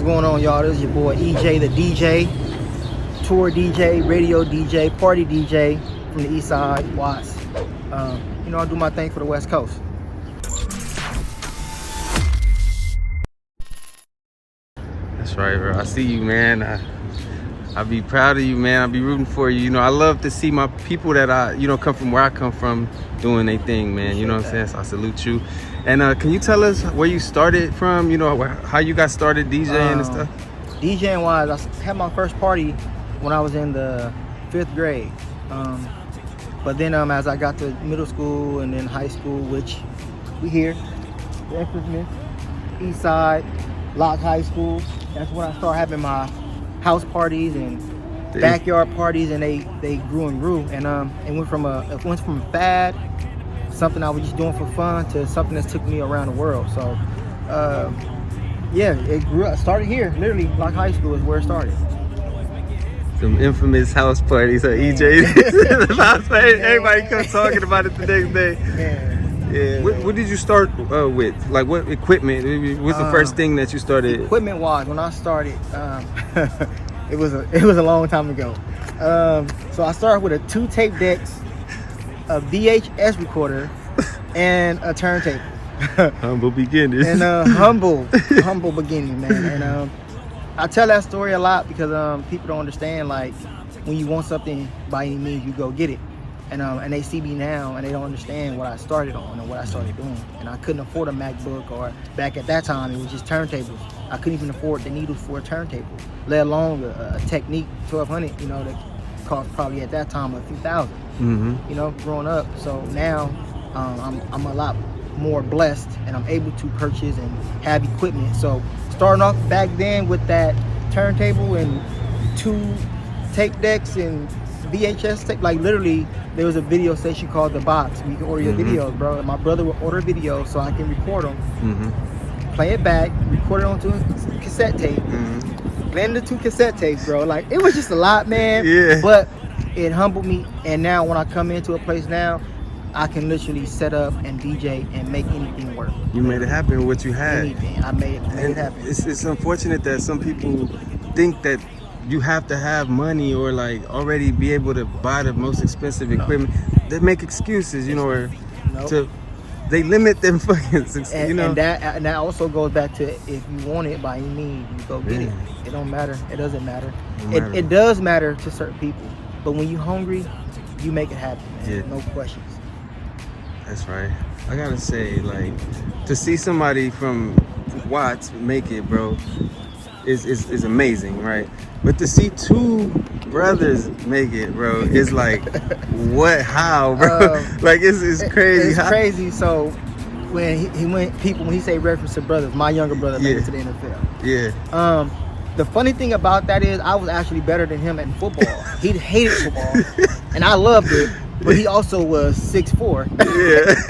What's going on, y'all? This is your boy EJ, the DJ, tour DJ, radio DJ, party DJ from the East Side, Watts. I do my thing for the West Coast. That's right, bro. I see you, man. I be proud of you, man. I be rooting for you. You know, I love to see my people that come from where I come from doing their thing, man. You know what I'm saying? So I salute you. And can you tell us where you started from? You know, how you got started DJing and stuff? DJing wise, I had my first party when I was in the 5th grade. But then as I got to middle school and then high school, which we here, the infamous East Side, Lock High School, that's when I started having my house parties and backyard parties, and they grew and grew, and it went from a fad, something I was just doing for fun, to something that took me around the world. So it grew up. Started here, literally. Lock High School is where it started. Some infamous house parties. So EJ, everybody comes talking about it the next day. Man. Yeah. What did you start with? Like, what equipment? What's the first thing that you started? Equipment wise, when I started, it was a long time ago. So I started with 2 tape decks, a VHS recorder, and a turntable. Humble beginnings. And humble beginning, man. And I tell that story a lot because people don't understand, like, when you want something by any means, you go get it. And they see me now and they don't understand what I started on and what I started doing. And I couldn't afford a MacBook, or back at that time it was just turntables. I couldn't even afford the needles for a turntable, let alone a Technique 1200, that cost probably at that time a few thousand. Growing up. So now I'm a lot more blessed, and I'm able to purchase and have equipment. So starting off back then with that turntable and 2 tape decks and VHS tape, like literally there was a video station called The Box where you can order your videos, bro. And my brother would order videos so I can record them, play it back, record it onto a cassette tape, blend the 2 cassette tapes, bro. Like, it was just a lot, man. Yeah. But it humbled me, and now when I come into a place now, I can literally set up and DJ and make anything work. You made it happen with what you had. Anything. I made it happen. It's unfortunate that some people think that you have to have money or like already be able to buy the most expensive equipment. They make excuses, they limit them fucking success, And that also goes back to, if you want it by any means, you go get it. It don't matter. It doesn't matter. It does matter to certain people, but when you're hungry, you make it happen, man. Yeah. No questions. That's right. I gotta say, like, to see somebody from Watts make it, bro, is amazing, right? But to see 2 brothers make it, bro, is like, how, bro? Like, it's crazy. It's crazy. So when he say reference to brothers, my younger brother made it to the NFL. Yeah. The funny thing about that is I was actually better than him in football. He hated football, and I loved it. But he also was 6'4",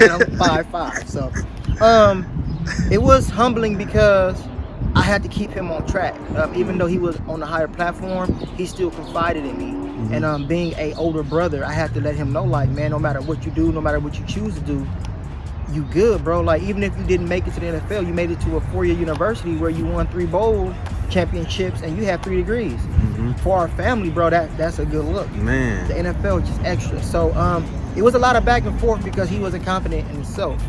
and I'm 5'5". So it was humbling because I had to keep him on track. Even though he was on the higher platform, he still confided in me. And being a older brother, I had to let him know, like, man, no matter what you do, no matter what you choose to do, you good, bro. Like, even if you didn't make it to the NFL, you made it to a 4-year university where you won 3 bowl championships and you have 3 degrees. For our family, bro, that's a good look. Man, the NFL is just extra. So it was a lot of back and forth because he wasn't confident in himself,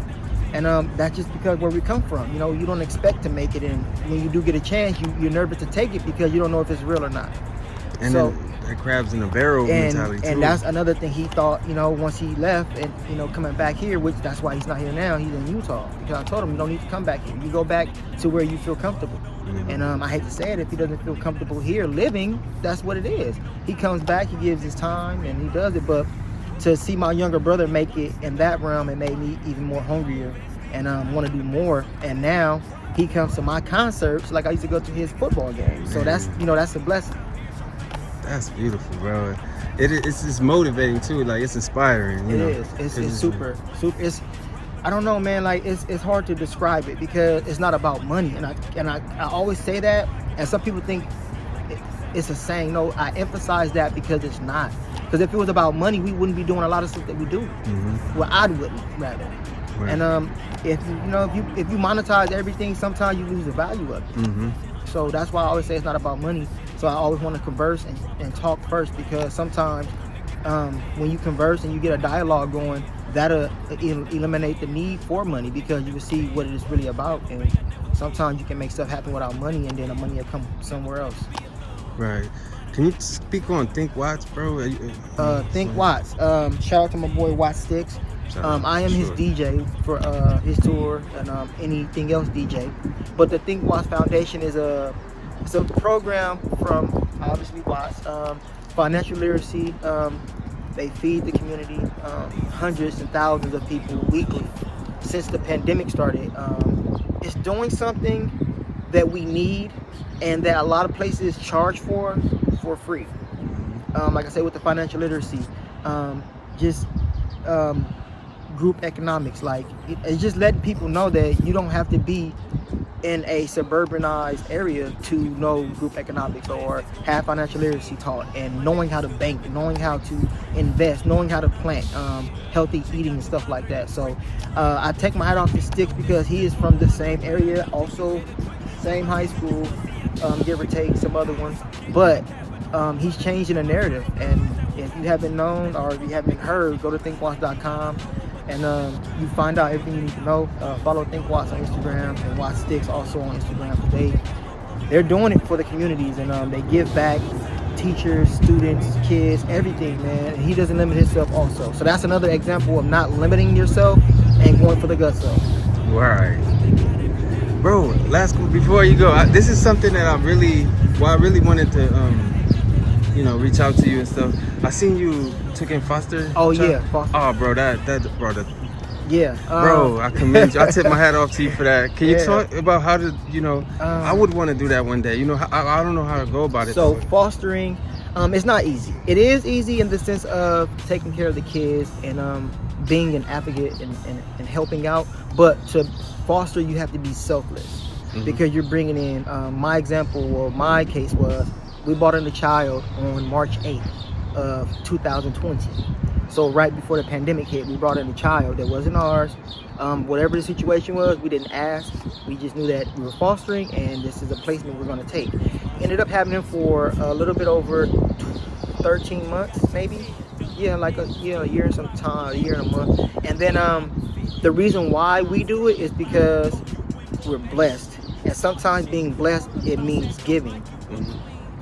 and that's just because where we come from. You don't expect to make it, and when you do get a chance, you're nervous to take it because you don't know if it's real or not. And so that crabs in a barrel mentality too. And that's another thing he thought, once he left and, coming back here, which that's why he's not here now. He's in Utah, because I told him, you don't need to come back here. You go back to where you feel comfortable. And I hate to say it, if he doesn't feel comfortable here living, that's what it is. He comes back, he gives his time, and he does it. But to see my younger brother make it in that realm, it made me even more hungrier and want to do more. And now he comes to my concerts like I used to go to his football games. So that's a blessing. That's beautiful, bro. It's just motivating too. Like, it's inspiring. It is. It's super. It's, I don't know, man. Like, it's hard to describe it because it's not about money, and I always say that, and some people think it's a saying. No, I emphasize that because it's not. Because if it was about money, we wouldn't be doing a lot of stuff that we do. Well, I wouldn't, rather. Right. And if you monetize everything, sometimes you lose the value of it. So that's why I always say it's not about money. So I always want to converse and talk first, because sometimes when you converse and you get a dialogue going, that'll eliminate the need for money, because you will see what it is really about. And sometimes you can make stuff happen without money, and then the money will come somewhere else. Right. Can you speak on Think Watts, bro? Think Watts. Shout out to my boy Watts Sticks. I am his DJ for his tour and anything else DJ. But the Think Watts Foundation is a program from obviously Watts. Financial literacy. They feed the community, hundreds and thousands of people weekly since the pandemic started. It's doing something that we need and that a lot of places charge for free. Like I said, with the financial literacy, just group economics, like it's just letting people know that you don't have to be in a suburbanized area to know group economics or have financial literacy taught, and knowing how to bank, knowing how to invest, knowing how to plant, healthy eating and stuff like that. So I take my hat off to Sticks, because he is from the same area, also same high school, give or take some other ones, but he's changing the narrative. And if you haven't known or if you haven't heard, go to thinkwatts.com and you find out everything you need to know. Follow Think Watts on Instagram and Watts Sticks also on Instagram, because they're doing it for the communities, and they give back, teachers, students, kids, everything, man. And he doesn't limit himself also. So that's another example of not limiting yourself and going for the gusto. Right. Bro, before you go, this is something that I really wanted to reach out to you and stuff. I seen you took in foster. Oh yeah, foster. Oh, bro, that yeah. Bro, I commend you. I tip my hat off to you for that. Can you talk about how to, I would want to do that one day. I don't know how to go about it. So fostering, it's not easy. It is easy in the sense of taking care of the kids and being an advocate and helping out. But to foster, you have to be selfless, because you're bringing in. My example, or my case was, we brought in a child on March 8th of 2020. So right before the pandemic hit, we brought in a child that wasn't ours. Whatever the situation was, we didn't ask. We just knew that we were fostering, and this is a placement we're going to take. Ended up having him for a little bit over 13 months, maybe. Yeah, like a year and some time, a year and a month. And then the reason why we do it is because we're blessed. And sometimes being blessed, it means giving.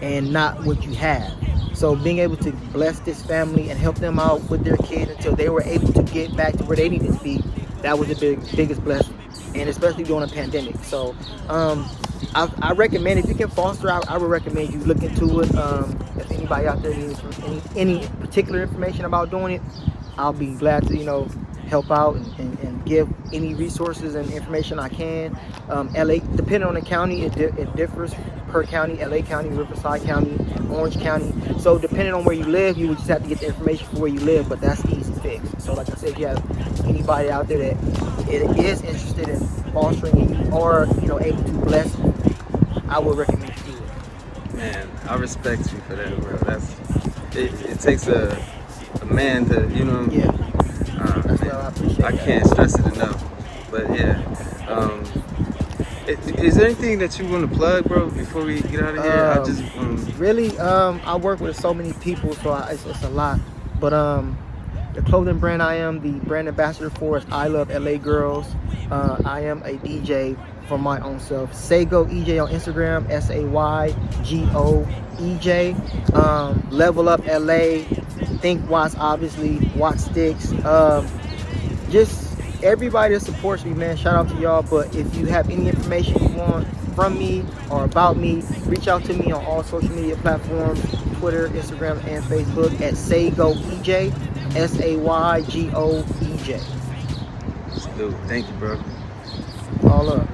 And not what you have. So being able to bless this family and help them out with their kids until they were able to get back to where they needed to be, that was the biggest blessing, and especially during a pandemic. So I recommend, if you can foster, I would recommend you look into it. If anybody out there needs any particular information about doing it, I'll be glad to help out and give any resources and information I can. LA, depending on the county, it differs per county. LA County, Riverside County, Orange County. So depending on where you live, you would just have to get the information for where you live, but that's easy fix. So like I said, if you have anybody out there that is interested in fostering and you are able to bless, I would recommend you do it. Man, I respect you for that, bro. It takes a man to, Yeah. That's what I appreciate. I can't stress it enough. But yeah. Is there anything that you want to plug, bro, before we get out of here? Really, I work with so many people, so it's a lot. But the clothing brand I am the brand ambassador for is I Love LA Girls. I am a DJ for my own self. Saygo EJ on Instagram, SAYGO EJ. Level Up LA. Think Watts, obviously. Watts Sticks. Just everybody that supports me, man, shout out to y'all. But if you have any information you want from me or about me, reach out to me on all social media platforms, Twitter, Instagram, and Facebook at Saygo EJ, SAYGO EJ. Dude, thank you, bro. All up.